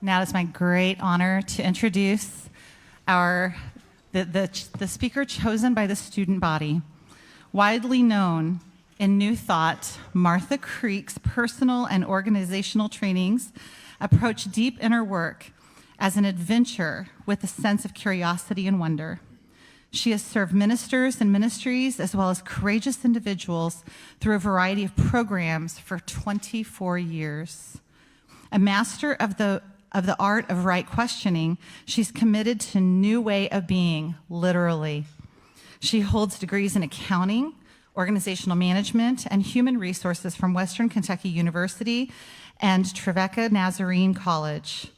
Now it's my great honor to introduce the speaker chosen by the student body. Widely known in New Thought, Martha Creek's personal and organizational trainings approach deep inner work as an adventure with a sense of curiosity and wonder. She has served ministers and ministries as well as courageous individuals through a variety of programs for 24 years. A master of the art of right questioning, she's committed to new way of being, literally. She holds degrees in accounting, organizational management, and human resources from Western Kentucky University and Trevecca Nazarene College.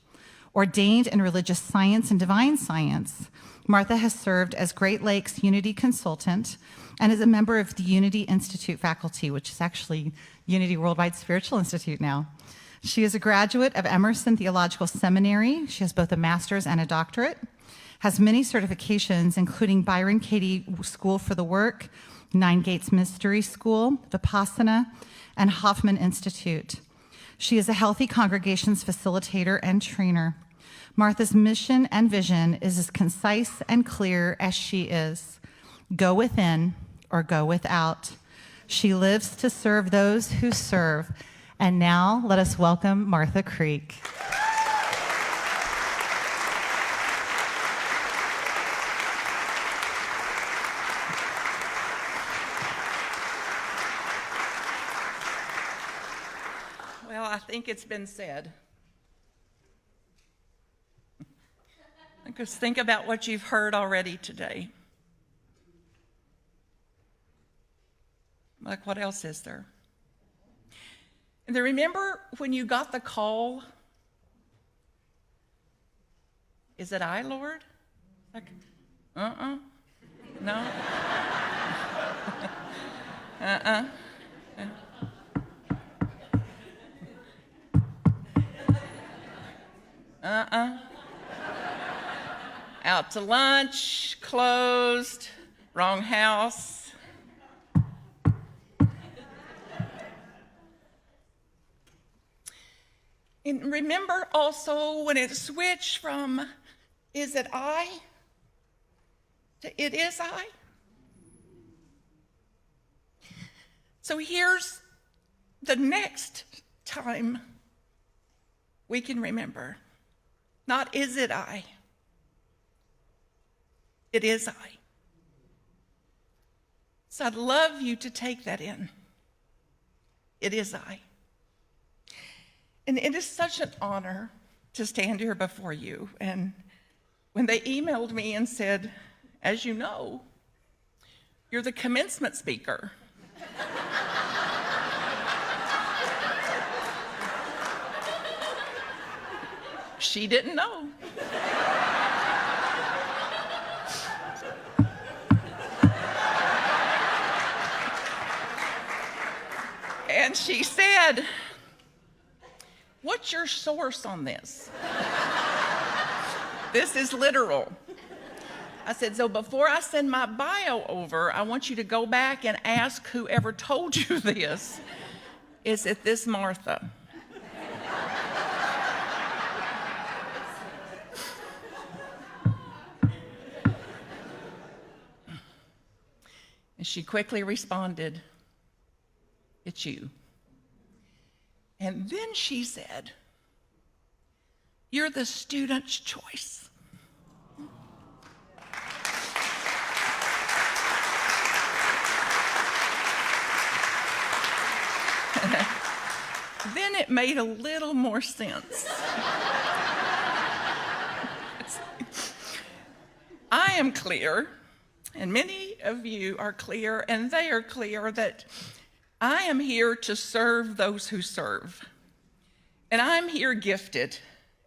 Ordained in religious science and divine science, Martha has served as Great Lakes Unity Consultant and is a member of the Unity Institute faculty, which is actually Unity Worldwide Spiritual Institute now. She is a graduate of Emerson Theological Seminary. She has both a master's and a doctorate, has many certifications, including Byron Katie School for the Work, Nine Gates Mystery School, Vipassana, and Hoffman Institute. She is a Healthy Congregations facilitator and trainer. Martha's mission and vision is as concise and clear as she is. Go within or go without. She lives to serve those who serve. And now let us welcome Martha Creek. Well, I think it's been said. Because think about what you've heard already today. Like, what else is there? And then remember when you got the call, is it I, Lord? Like, no. Out to lunch, closed, wrong house. And remember also when it switched from, is it I, to it is I? So here's the next time we can remember. Not is it I, it is I. So I'd love you to take that in. It is I. And it is such an honor to stand here before you. And when they emailed me and said, as you know, you're the commencement speaker. She didn't know. And she said, what's your source on this? This is literal. I said, so before I send my bio over, I want you to go back and ask whoever told you this, is it this Martha? And she quickly responded, it's you. And then she said, you're the student's choice. Then it made a little more sense. I am clear, and many of you are clear, and they are clear that I am here to serve those who serve. And I'm here gifted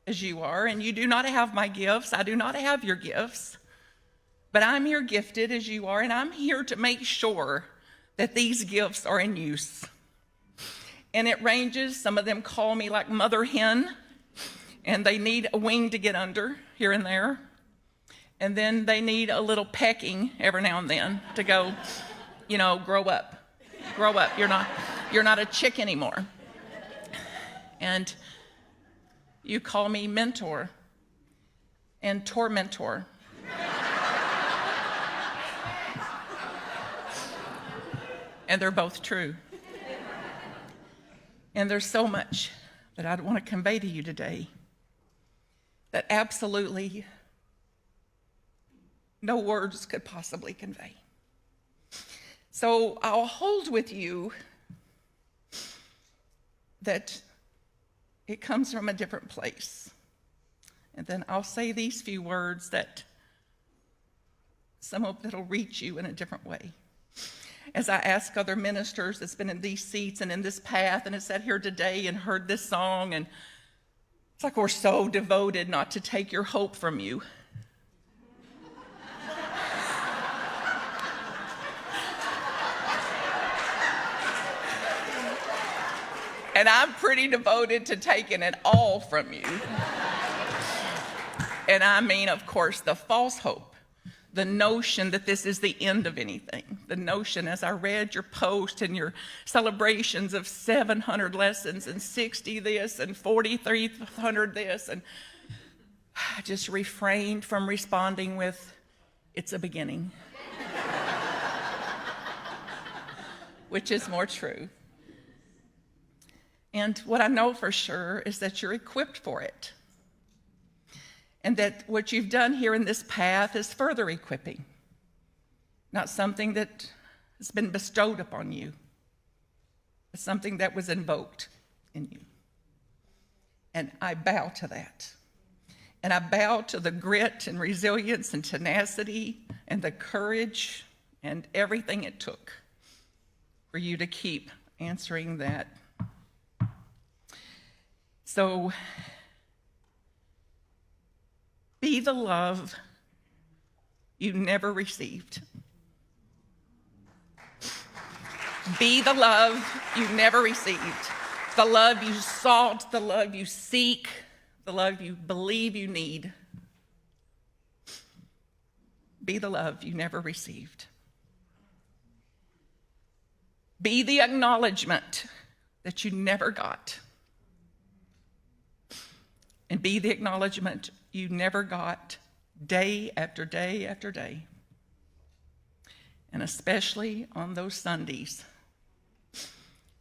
as you are, and you do not have my gifts. I do not have your gifts. But I'm here gifted as you are, and I'm here to make sure that these gifts are in use. And it ranges. Some of them call me like mother hen, and they need a wing to get under here and there. And then they need a little pecking every now and then to go, grow up. Grow up. You're not a chick anymore. And you call me mentor and tormentor. And they're both true. And there's so much that I'd want to convey to you today that absolutely no words could possibly convey. So I'll hold with you that it comes from a different place. And then I'll say these few words that some of it'll reach you in a different way. As I ask other ministers that's been in these seats and in this path and has sat here today and heard this song, and it's like we're so devoted not to take your hope from you. And I'm pretty devoted to taking it all from you. And I mean, of course, the false hope, the notion that this is the end of anything, the notion, as I read your post and your celebrations of 700 lessons and 60 this and 4,300 this, and I just refrained from responding with, it's a beginning, which is more true. And what I know for sure is that you're equipped for it. And that what you've done here in this path is further equipping, not something that has been bestowed upon you, but something that was invoked in you. And I bow to that. And I bow to the grit and resilience and tenacity and the courage and everything it took for you to keep answering that. So, be the love you never received. Be the love you never received. The love you sought, the love you seek, the love you believe you need. Be the love you never received. Be the acknowledgement that you never got. And be the acknowledgement you never got day after day after day. And especially on those Sundays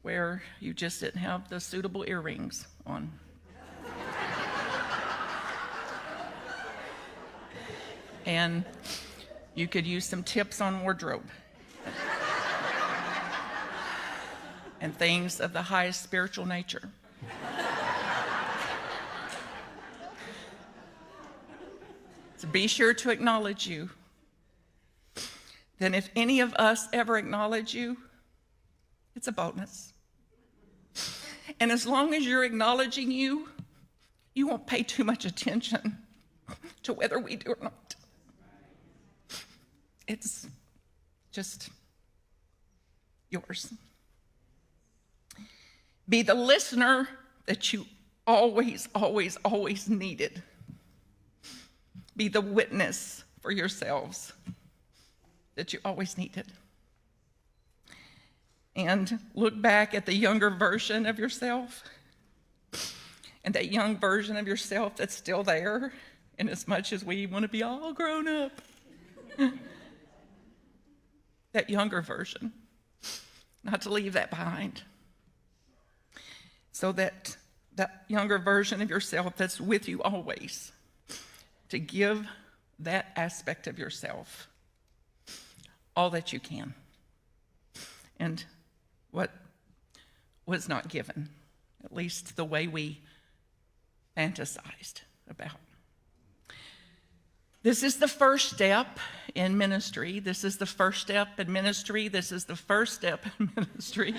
where you just didn't have the suitable earrings on. And you could use some tips on wardrobe and things of the highest spiritual nature. So be sure to acknowledge you. Then if any of us ever acknowledge you, it's a bonus. And as long as you're acknowledging you, you won't pay too much attention to whether we do or not. It's just yours. Be the listener that you always, always, always needed. Be the witness for yourselves that you always needed. And look back at the younger version of yourself and that young version of yourself that's still there, and as much as we want to be all grown up, that younger version, not to leave that behind. So that younger version of yourself that's with you always, to give that aspect of yourself all that you can. And what was not given, at least the way we fantasized about. This is the first step in ministry. This is the first step in ministry. This is the first step in ministry.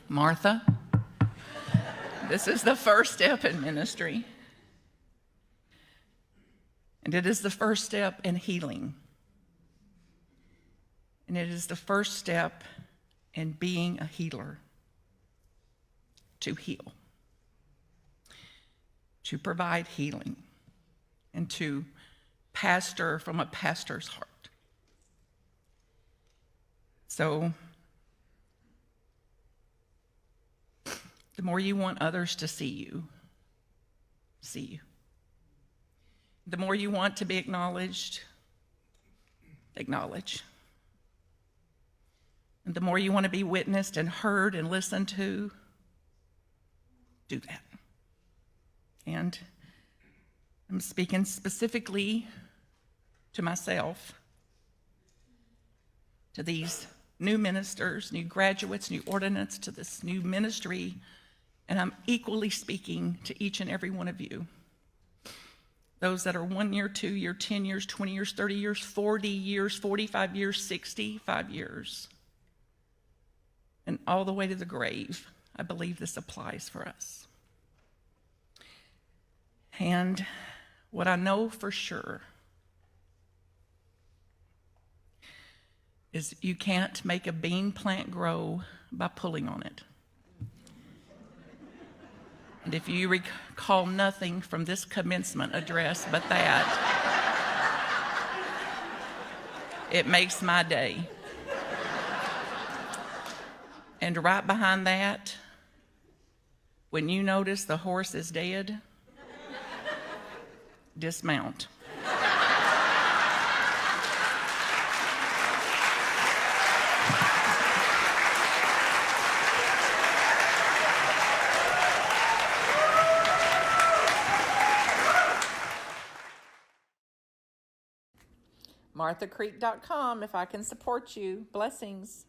Martha, this is the first step in ministry. And it is the first step in healing. And it is the first step in being a healer. To heal. To provide healing. And to pastor from a pastor's heart. So, the more you want others to see you, see you. The more you want to be acknowledged, acknowledge. And the more you want to be witnessed and heard and listened to, do that. And I'm speaking specifically to myself, to these new ministers, new graduates, new ordinants, to this new ministry, and I'm equally speaking to each and every one of you. Those that are 1 year, 2 year, 10 years, 20 years, 30 years, 40 years, 45 years, 65 years, and all the way to the grave. I believe this applies for us. And what I know for sure is you can't make a bean plant grow by pulling on it. And if you recall nothing from this commencement address but that, it makes my day. And right behind that, when you notice the horse is dead, dismount. MarthaCreek.com if I can support you. Blessings.